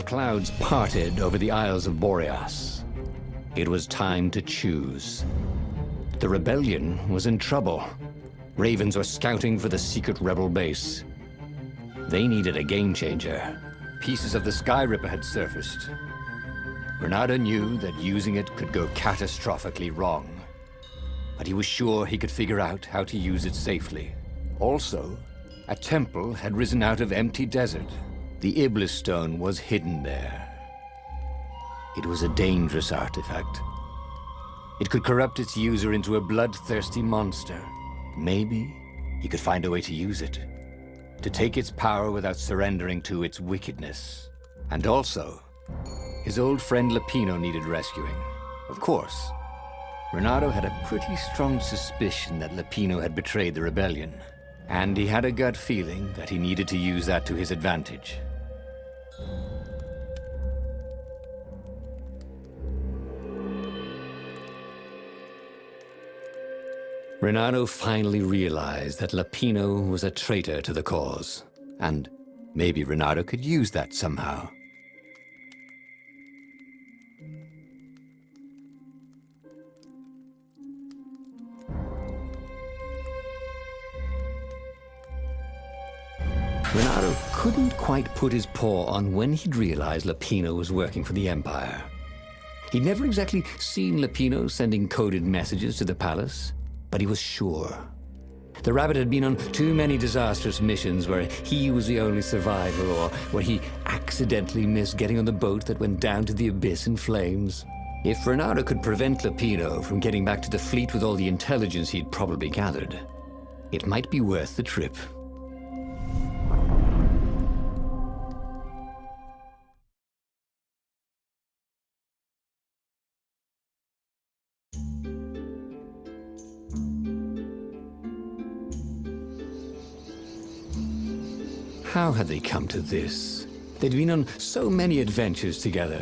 clouds parted over the Isles of Boreas. It was time to choose. The rebellion was in trouble. Ravens were scouting for the secret rebel base. They needed a game changer. Pieces of the Sky Ripper had surfaced. Reynardo knew that using it could go catastrophically wrong, but he was sure he could figure out how to use it safely. Also, a temple had risen out of empty desert. The Iblis stone was hidden there. It was a dangerous artifact. It could corrupt its user into a bloodthirsty monster. Maybe he could find a way to use it, to take its power without surrendering to its wickedness. And also, his old friend Lapino needed rescuing. Of course, Reynardo had a pretty strong suspicion that Lapino had betrayed the rebellion, and he had a gut feeling that he needed to use that to his advantage. Reynardo finally realized that Lapino was a traitor to the cause, and maybe Reynardo could use that somehow. Reynardo couldn't quite put his paw on when he'd realized Lapino was working for the Empire. He'd never exactly seen Lapino sending coded messages to the palace, but he was sure. The rabbit had been on too many disastrous missions where he was the only survivor, or where he accidentally missed getting on the boat that went down to the abyss in flames. If Reynardo could prevent Lapino from getting back to the fleet with all the intelligence he'd probably gathered, it might be worth the trip. How had they come to this? They'd been on so many adventures together.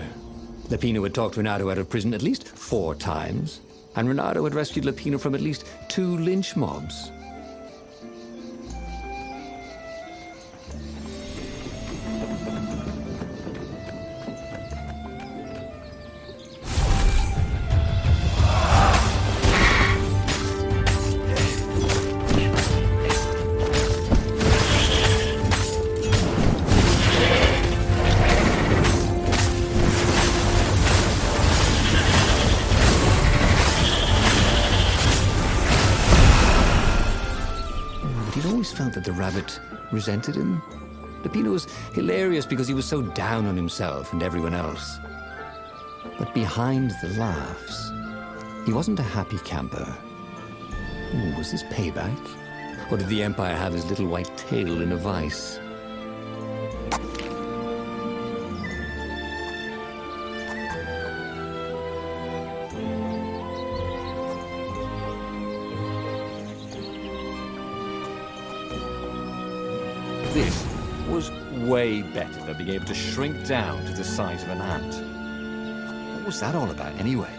Lapino had talked Reynardo out of prison at least 4 times, and Reynardo had rescued Lapino from at least 2 lynch mobs. Felt that the rabbit resented him. Lapino was hilarious because he was so down on himself and everyone else. But behind the laughs, he wasn't a happy camper. Ooh, was this payback? Or did the Empire have his little white tail in a vice? This was way better than being able to shrink down to the size of an ant. What was that all about, anyway?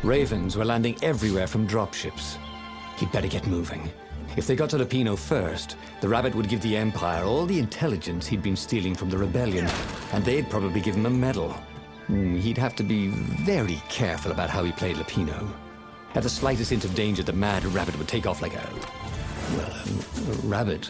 Ravens were landing everywhere from dropships. He'd better get moving. If they got to Lapino first, the rabbit would give the Empire all the intelligence he'd been stealing from the rebellion, and they'd probably give him a medal. He'd have to be very careful about how he played Lapino. At the slightest hint of danger, the mad rabbit would take off like a rabbit.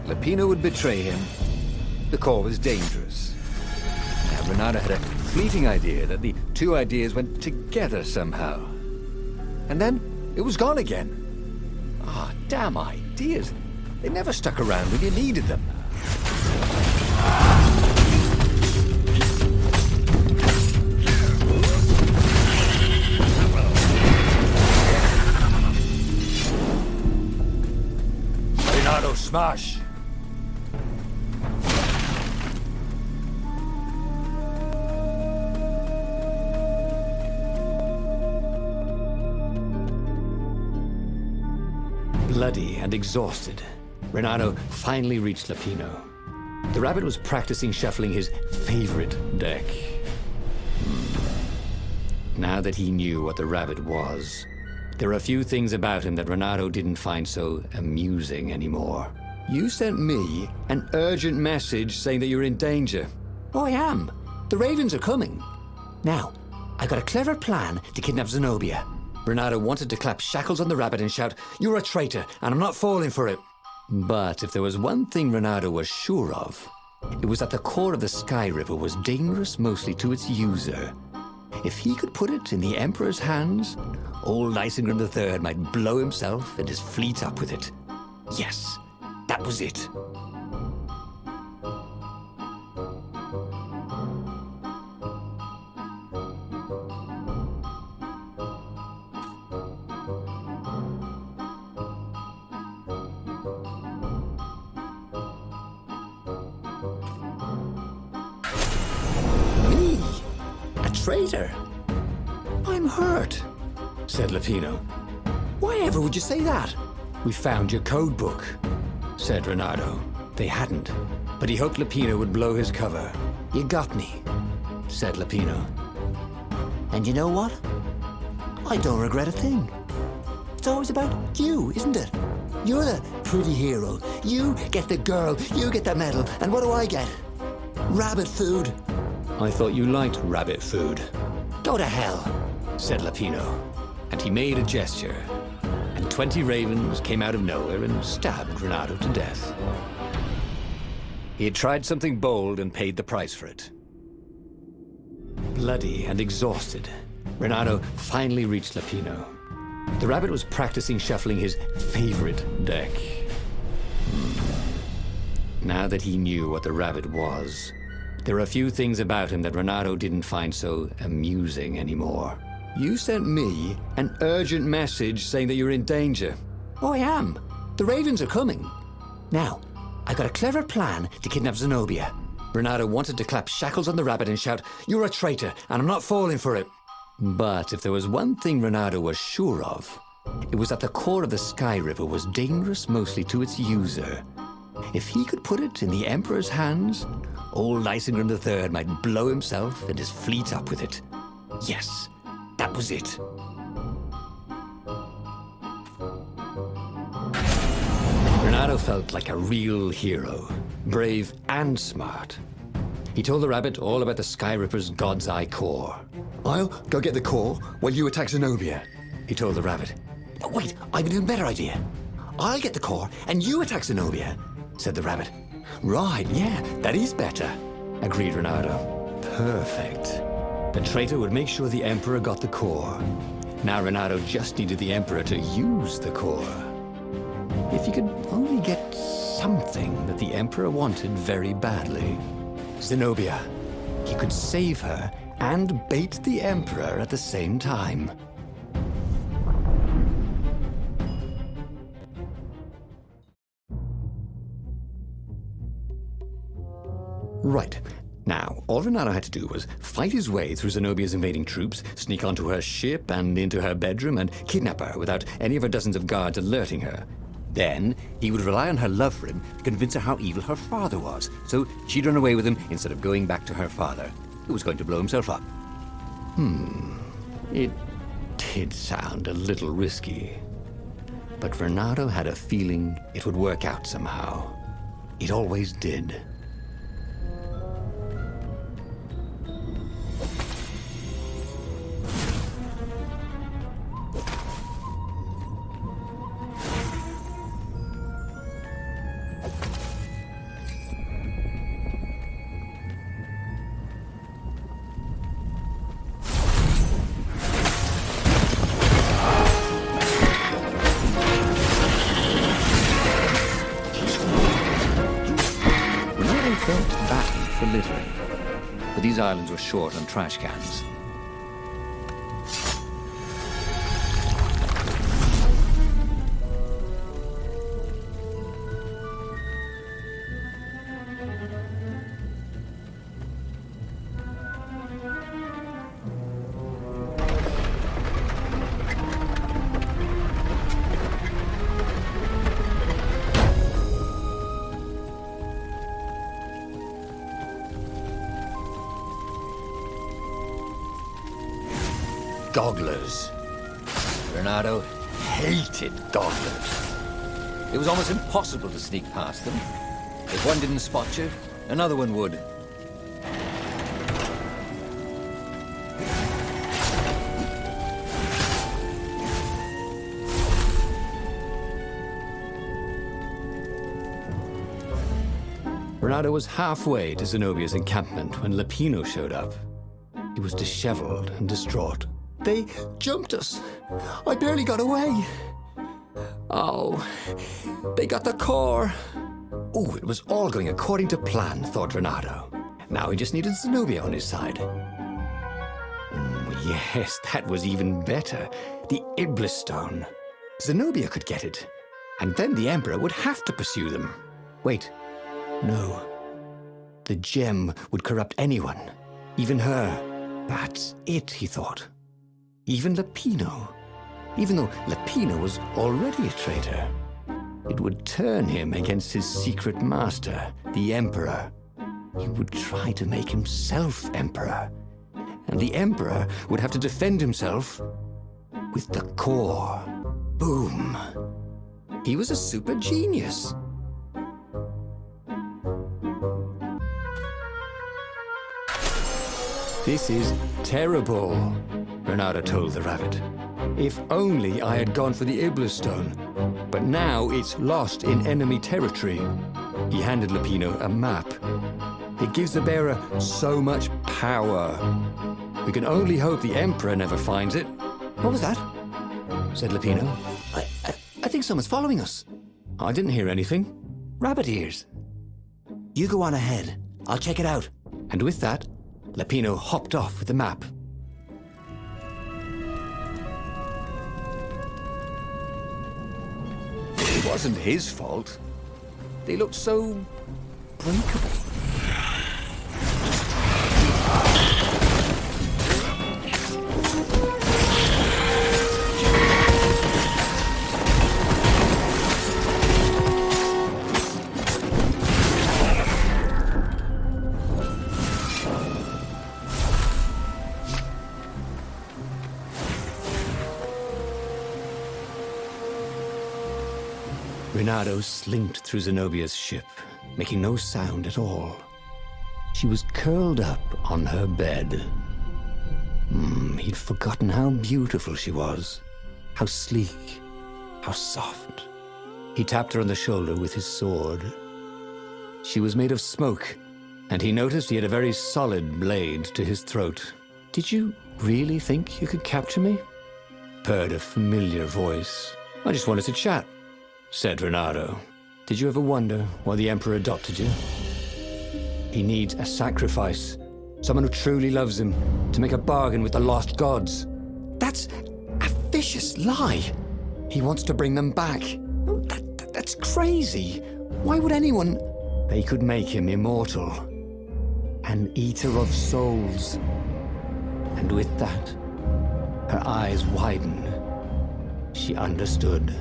Lupino would betray him. The core was dangerous. Now, Reynardo had a fleeting idea that the two ideas went together somehow. And then it was gone again. Ah, damn ideas. They never stuck around when you needed them. Reynardo, smash! Bloody and exhausted, Reynardo finally reached Lupino. The rabbit was practicing shuffling his favorite deck. Now that he knew what the rabbit was, there were a few things about him that Reynardo didn't find so amusing anymore. You sent me an urgent message saying that you're in danger. Oh, I am. The ravens are coming. Now, I got a clever plan to kidnap Zenobia. Reynardo wanted to clap shackles on the rabbit and shout, "You're a traitor, and I'm not falling for it." But if there was one thing Reynardo was sure of, it was that the core of the Sky River was dangerous mostly to its user. If he could put it in the Emperor's hands, old Isengrim III might blow himself and his fleet up with it. Yes, that was it. Traitor? I'm hurt, said Lupino. Why ever would you say that? We found your code book, said Reynardo. They hadn't, but he hoped Lupino would blow his cover. You got me, said Lupino. And you know what? I don't regret a thing. It's always about you, isn't it? You're the pretty hero. You get the girl, you get the medal, and what do I get? Rabbit food. I thought you liked rabbit food. Go to hell, said Lupino. And he made a gesture, and 20 ravens came out of nowhere and stabbed Reynardo to death. He had tried something bold and paid the price for it. Bloody and exhausted, Reynardo finally reached Lupino. The rabbit was practicing shuffling his favorite deck. Now that he knew what the rabbit was, there were a few things about him that Reynardo didn't find so amusing anymore. You sent me an urgent message saying that you're in danger. Oh, I am. The ravens are coming. Now, I got a clever plan to kidnap Zenobia. Reynardo wanted to clap shackles on the rabbit and shout, "You're a traitor, and I'm not falling for it." But if there was one thing Reynardo was sure of, it was that the core of the Sky River was dangerous mostly to its user. If he could put it in the Emperor's hands, old Isengrim III might blow himself and his fleet up with it. Yes, that was it. Reynardo felt like a real hero, brave and smart. He told the rabbit all about the Sky Ripper's God's Eye core. "I'll go get the core while you attack Zenobia," he told the rabbit. "But wait, I've an even better idea. I'll get the core and you attack Zenobia," said the rabbit. "Right, yeah, that is better," agreed Reynardo. Perfect. The traitor would make sure the Emperor got the core. Now Reynardo just needed the Emperor to use the core. If he could only get something that the Emperor wanted very badly. Zenobia. He could save her and bait the Emperor at the same time. Right. Now, all Reynardo had to do was fight his way through Zenobia's invading troops, sneak onto her ship and into her bedroom, and kidnap her without any of her dozens of guards alerting her. Then, he would rely on her love for him to convince her how evil her father was, so she'd run away with him instead of going back to her father, who was going to blow himself up. It did sound a little risky. But Reynardo had a feeling it would work out somehow. It always did. felt bad for littering. But these islands were short on trash cans. Gogglers. Reynardo hated gogglers. It was almost impossible to sneak past them. If one didn't spot you, another one would. Reynardo was halfway to Zenobia's encampment when Lupino showed up. He was disheveled and distraught. They jumped us. I barely got away. Oh, they got the core. Oh, it was all going according to plan, thought Reynardo. Now he just needed Zenobia on his side. Yes, that was even better. The Iblis Stone. Zenobia could get it. And then the Emperor would have to pursue them. Wait, no. The gem would corrupt anyone, even her. That's it, he thought. Even Lupino. Even though Lupino was already a traitor. It would turn him against his secret master, the Emperor. He would try to make himself Emperor. And the Emperor would have to defend himself with the core. Boom. He was a super genius. This is terrible, Reynardo told the rabbit. If only I had gone for the Iblis Stone. But now it's lost in enemy territory. He handed Lupino a map. It gives the bearer so much power. We can only hope the Emperor never finds it. What was that? Said Lupino. I think someone's following us. I didn't hear anything. Rabbit ears. You go on ahead. I'll check it out. And with that, Lupino hopped off with the map. It wasn't his fault. They looked so breakable. Reynardo slinked through Zenobia's ship, making no sound at all. She was curled up on her bed. He'd forgotten how beautiful she was, how sleek, how soft. He tapped her on the shoulder with his sword. She was made of smoke, and he noticed he had a very solid blade to his throat. Did you really think you could capture me? Heard a familiar voice. I just wanted to chat, said Reynardo. Did you ever wonder why the Emperor adopted you? He needs a sacrifice, someone who truly loves him, to make a bargain with the lost gods. That's a vicious lie. He wants to bring them back. That's crazy. Why would anyone? They could make him immortal, an eater of souls. And with that, her eyes widened. She understood.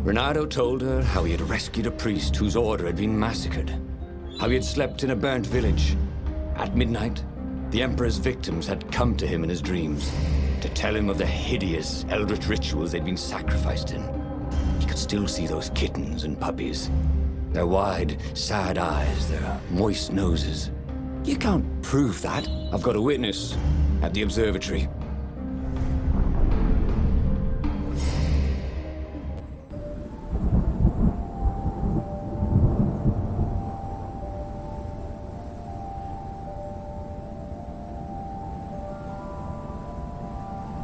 Reynardo told her how he had rescued a priest whose order had been massacred, how he had slept in a burnt village. At midnight, the Emperor's victims had come to him in his dreams to tell him of the hideous eldritch rituals they'd been sacrificed in. He could still see those kittens and puppies, their wide, sad eyes, their moist noses. You can't prove that. I've got a witness at the observatory.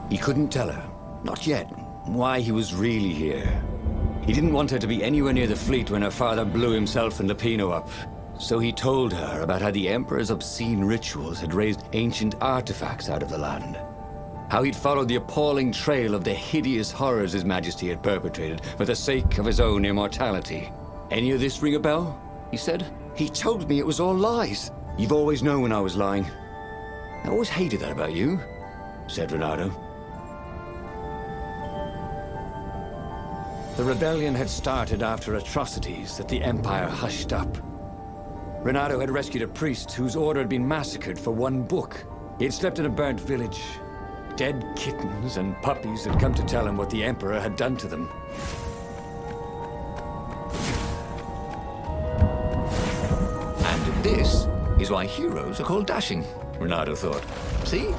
He couldn't tell her, not yet, why he was really here. He didn't want her to be anywhere near the fleet when her father blew himself and Lupino up. So he told her about how the Emperor's obscene rituals had raised ancient artifacts out of the land. How he'd followed the appalling trail of the hideous horrors His Majesty had perpetrated for the sake of his own immortality. Any of this ring a bell? He said. He told me it was all lies. You've always known when I was lying. I always hated that about you, said Reynardo. The rebellion had started after atrocities that the Empire hushed up. Reynardo had rescued a priest whose order had been massacred for one book. He had slept in a burnt village. Dead kittens and puppies had come to tell him what the Emperor had done to them. And this is why heroes are called dashing, Reynardo thought. See?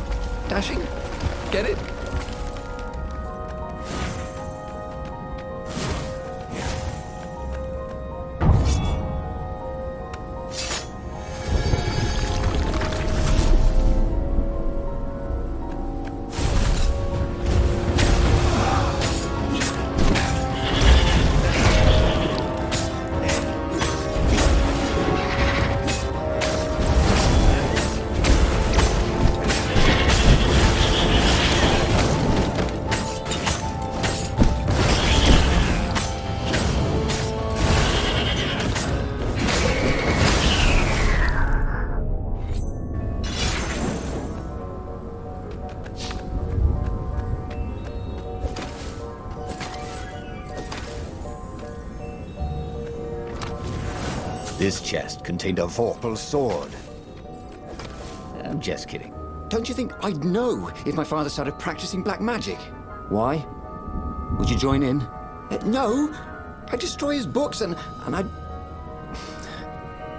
Dashing? Get it? This chest contained a vorpal sword. I'm just kidding. Don't you think I'd know if my father started practicing black magic? Why? Would you join in? No! I'd destroy his books and I'd...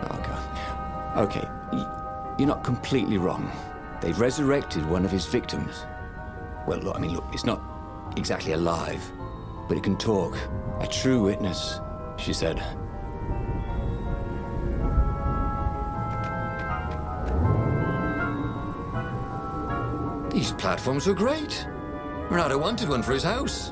Oh, God. Okay, you're not completely wrong. They've resurrected one of his victims. Well, look, it's not exactly alive, but it can talk. A true witness, she said. These platforms were great. Reynardo wanted one for his house.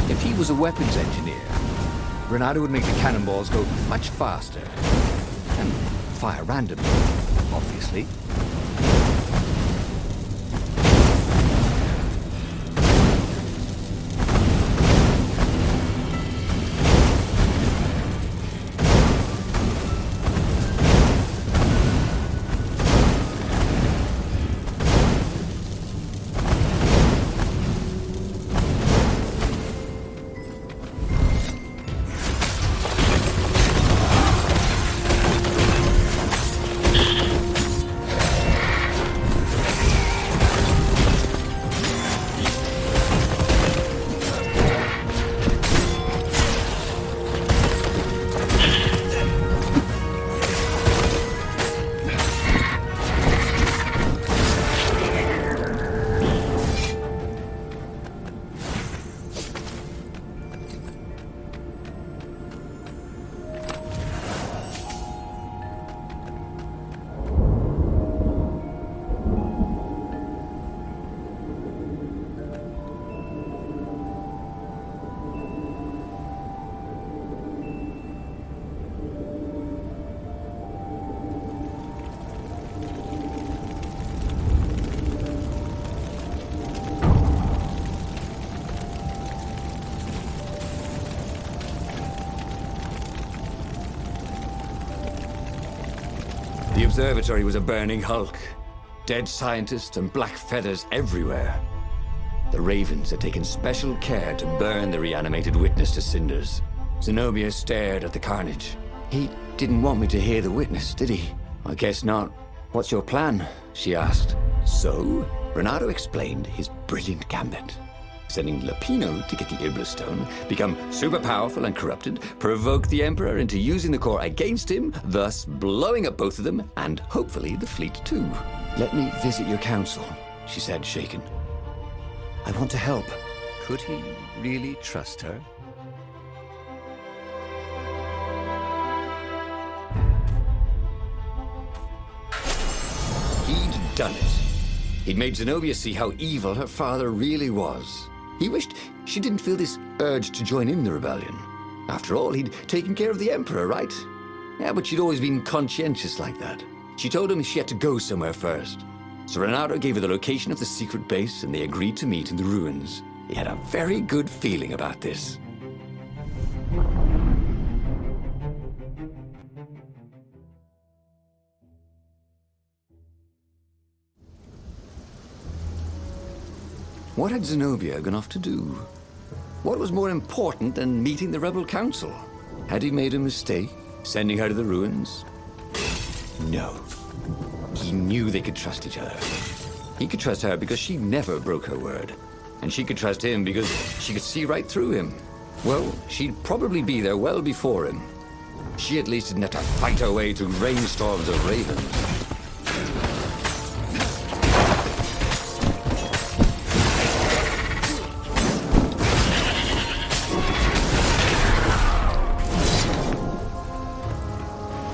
If he was a weapons engineer, Reynardo would make the cannonballs go much faster. And fire randomly, obviously. The observatory was a burning hulk. Dead scientists and black feathers everywhere. The Ravens had taken special care to burn the reanimated witness to cinders. Zenobia stared at the carnage. He didn't want me to hear the witness, did he? I guess not. What's your plan? She asked. So, Reynardo explained his brilliant gambit. sending Lupino to get the Iblis Stone, become super powerful and corrupted, provoke the Emperor into using the core against him, thus blowing up both of them, and hopefully the fleet too. "Let me visit your council," she said, shaken. "I want to help." Could he really trust her? He'd done it. He'd made Zenobia see how evil her father really was. He wished she didn't feel this urge to join in the rebellion. After all, he'd taken care of the Emperor, right? Yeah, but she'd always been conscientious like that. She told him she had to go somewhere first. So Reynardo gave her the location of the secret base, and they agreed to meet in the ruins. He had a very good feeling about this. What had Zenobia gone off to do? What was more important than meeting the rebel council? Had he made a mistake, sending her to the ruins? No. He knew they could trust each other. He could trust her because she never broke her word. And she could trust him because she could see right through him. Well, she'd probably be there well before him. She at least didn't have to fight her way through rainstorms of ravens.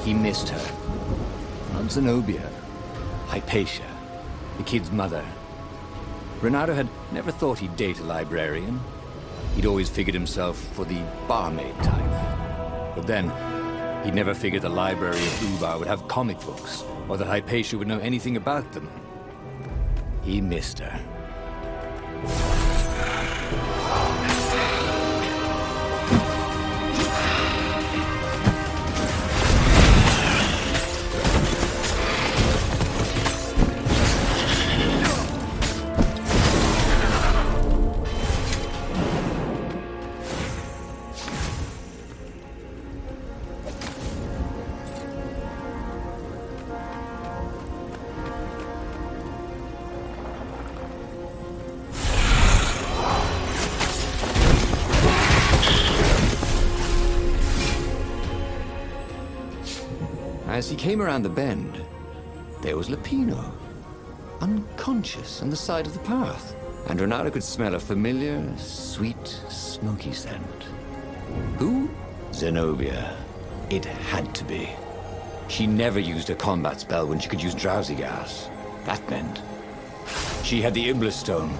He missed her. Not Zenobia. Hypatia, the kid's mother. Reynardo had never thought he'd date a librarian. He'd always figured himself for the barmaid type. But then, he'd never figured the library of Ubar would have comic books, or that Hypatia would know anything about them. He missed her. As he came around the bend, there was Lupino, unconscious on the side of the path. And Reynardo could smell a familiar, sweet, smoky scent. Who? Zenobia. It had to be. She never used a combat spell when she could use drowsy gas. That meant she had the Iblis Stone.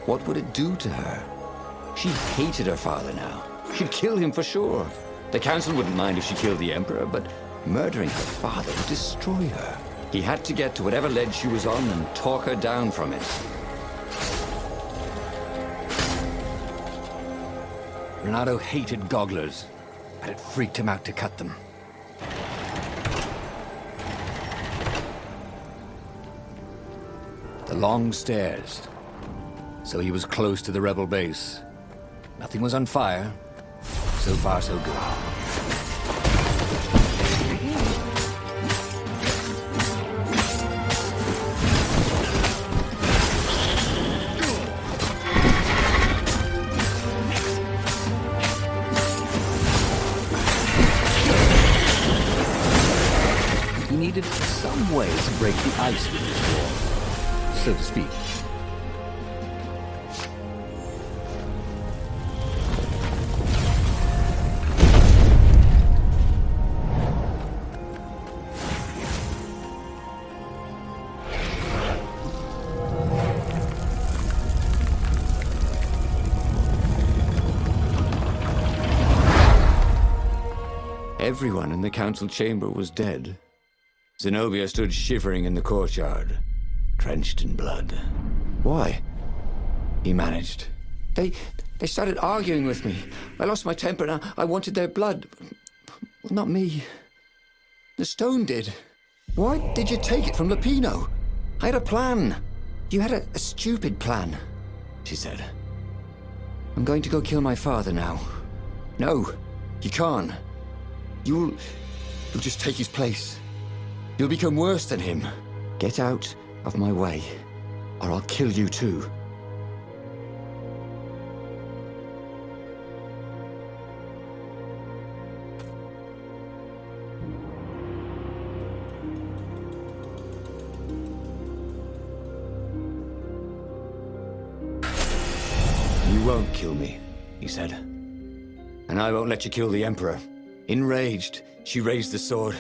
What would it do to her? She hated her father now. She'd kill him for sure. The council wouldn't mind if she killed the Emperor, but murdering her father would destroy her. He had to get to whatever ledge she was on and talk her down from it. Reynardo hated gogglers, but it freaked him out to cut them. The long stairs. So he was close to the rebel base. Nothing was on fire. So far, so good. He needed some way to break the ice with his wall, so to speak. Everyone in the council chamber was dead. Zenobia stood shivering in the courtyard, drenched in blood. Why? He managed. They started arguing with me. I lost my temper and I wanted their blood. Well, not me. The stone did. Why did you take it from Lupino? I had a plan. You had a stupid plan, she said. I'm going to go kill my father now. No, you can't. You'll just take his place. You'll become worse than him. Get out of my way, or I'll kill you too. won't kill me," he said. "And I won't let you kill the Emperor." Enraged, she raised the sword.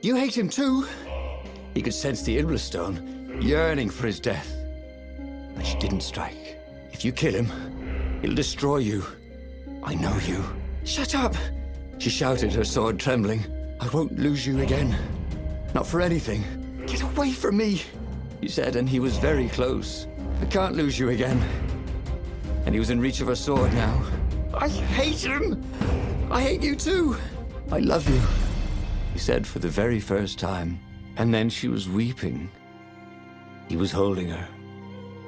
"You hate him too?" He could sense the Iblastone yearning for his death. But she didn't strike. "If you kill him, he'll destroy you. I know you." "Shut up!" she shouted, her sword trembling. "I won't lose you again. Not for anything. Get away from me," he said, and he was very close. "I can't lose you again." And he was in reach of her sword now. "I hate him! I hate you too! I love you," he said for the very first time. And then she was weeping. He was holding her.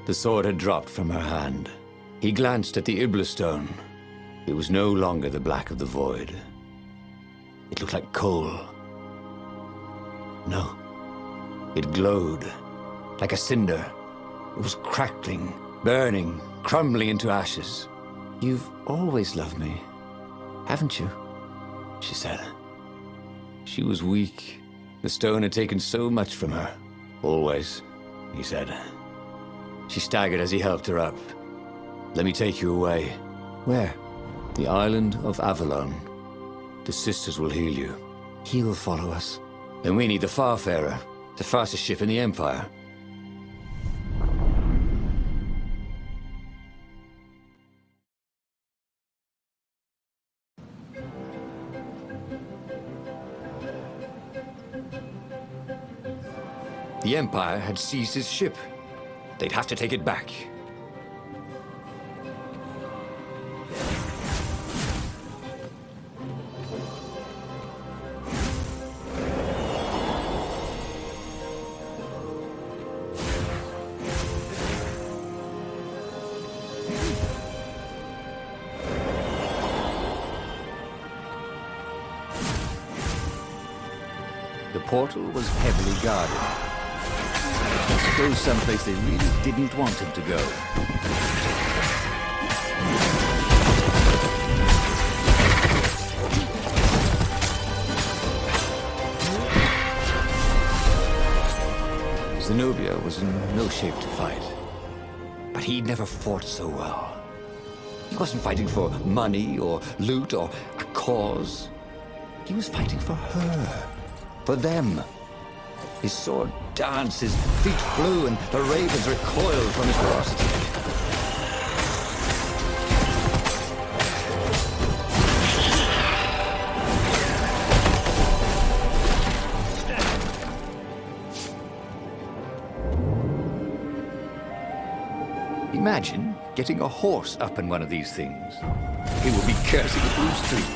The sword had dropped from her hand. He glanced at the Iblastone. It was no longer the black of the void. It looked like coal. No. It glowed, like a cinder. It was crackling, burning, crumbling into ashes. "You've always loved me, haven't you?" she said. She was weak. The stone had taken so much from her. "Always," he said. She staggered as he helped her up. "Let me take you away." "Where?" "The island of Avalon. The sisters will heal you." "He'll follow us." "Then we need the Farfarer, the fastest ship in the Empire." The Empire had seized his ship. They'd have to take it back. The portal was heavily guarded. I suppose someplace they really didn't want him to go. Zenobia was in no shape to fight. But he'd never fought so well. He wasn't fighting for money or loot or a cause. He was fighting for her. For them. His sword danced, his feet flew, and the ravens recoiled from his ferocity. Imagine getting a horse up in one of these things. He would be cursing a blue streak.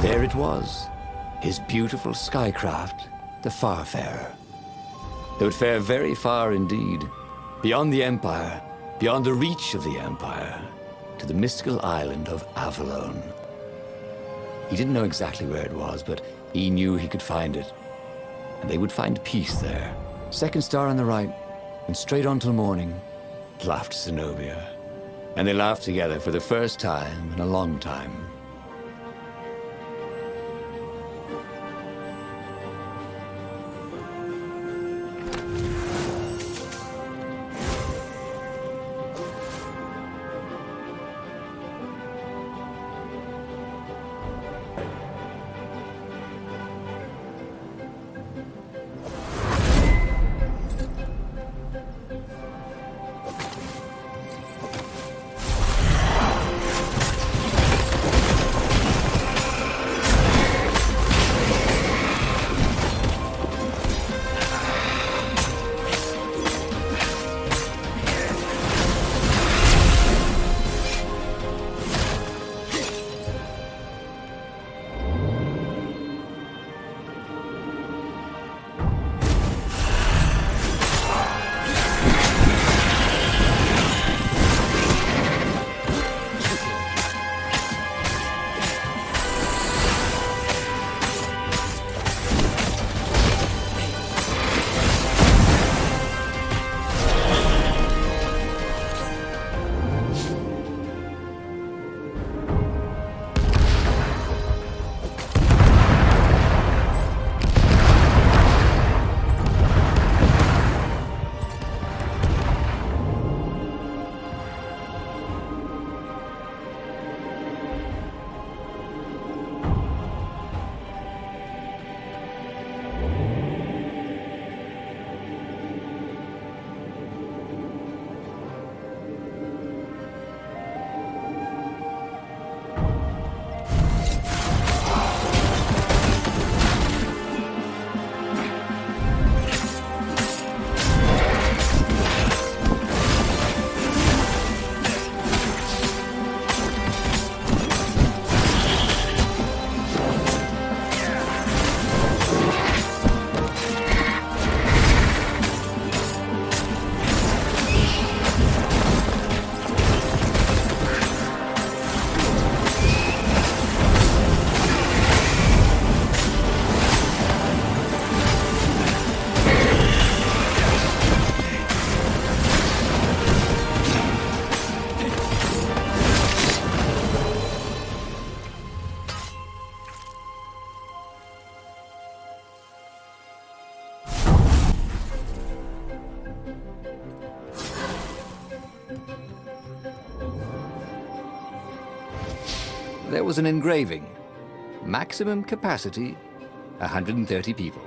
There it was, his beautiful skycraft, the Farfarer. They would fare very far indeed, beyond the Empire, beyond the reach of the Empire, to the mystical island of Avalon. He didn't know exactly where it was, but he knew he could find it. And they would find peace there. "Second star on the right, and straight on till morning," laughed Zenobia. And they laughed together for the first time in a long time. there was an engraving. Maximum capacity, 130 people.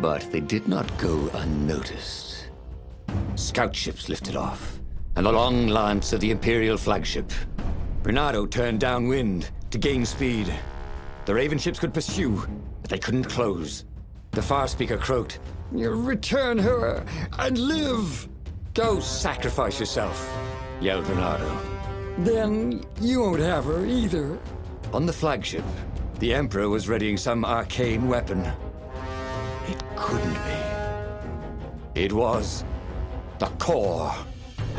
But they did not go unnoticed. Scout ships lifted off, and the long lance of the Imperial flagship. Reynardo turned downwind to gain speed. The Raven ships could pursue, but they couldn't close. The Far Speaker croaked, "Return her and live!" "Go sacrifice yourself," yelled Reynardo. "Then you won't have her either." On the flagship, the Emperor was readying some arcane weapon. It couldn't be. It was the core.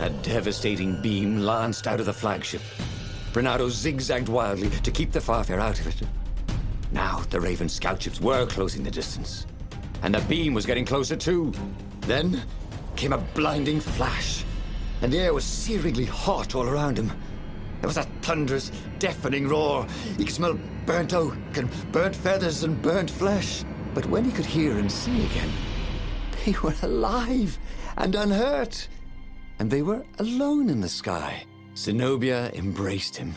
A devastating beam lanced out of the flagship. Reynardo zigzagged wildly to keep the Farfare out of it. Now the Raven scout ships were closing the distance, and the beam was getting closer too. Then came a blinding flash, and the air was searingly hot all around him. There was a thunderous, deafening roar. He could smell burnt oak and burnt feathers and burnt flesh. But when he could hear and see again, they were alive and unhurt. And they were alone in the sky. Zenobia embraced him.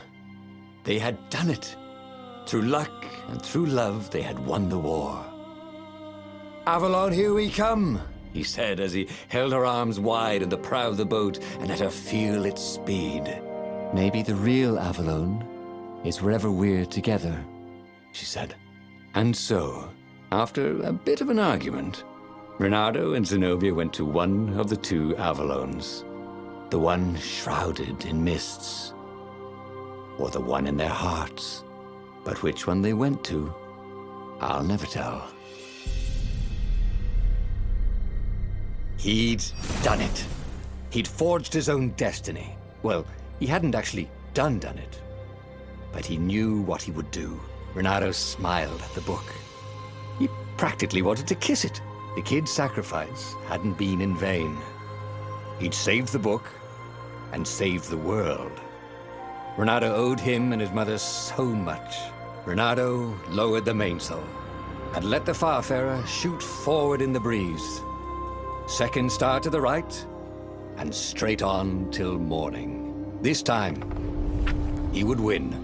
They had done it. Through luck and through love, they had won the war. "Avalon, here we come," he said as he held her arms wide in the prow of the boat and let her feel its speed. "Maybe the real Avalon is wherever we're together," she said. And so, after a bit of an argument, Reynardo and Zenobia went to one of the two Avalons. The one shrouded in mists, or the one in their hearts. But which one they went to, I'll never tell. He'd done it. He'd forged his own destiny. Well, he hadn't actually done it, but he knew what he would do. Reynardo smiled at the book. He practically wanted to kiss it. The kid's sacrifice hadn't been in vain. He'd saved the book and saved the world. Reynardo owed him and his mother so much. Reynardo lowered the mainsail and let the Farfarer shoot forward in the breeze. Second star to the right, and straight on till morning. This time, he would win.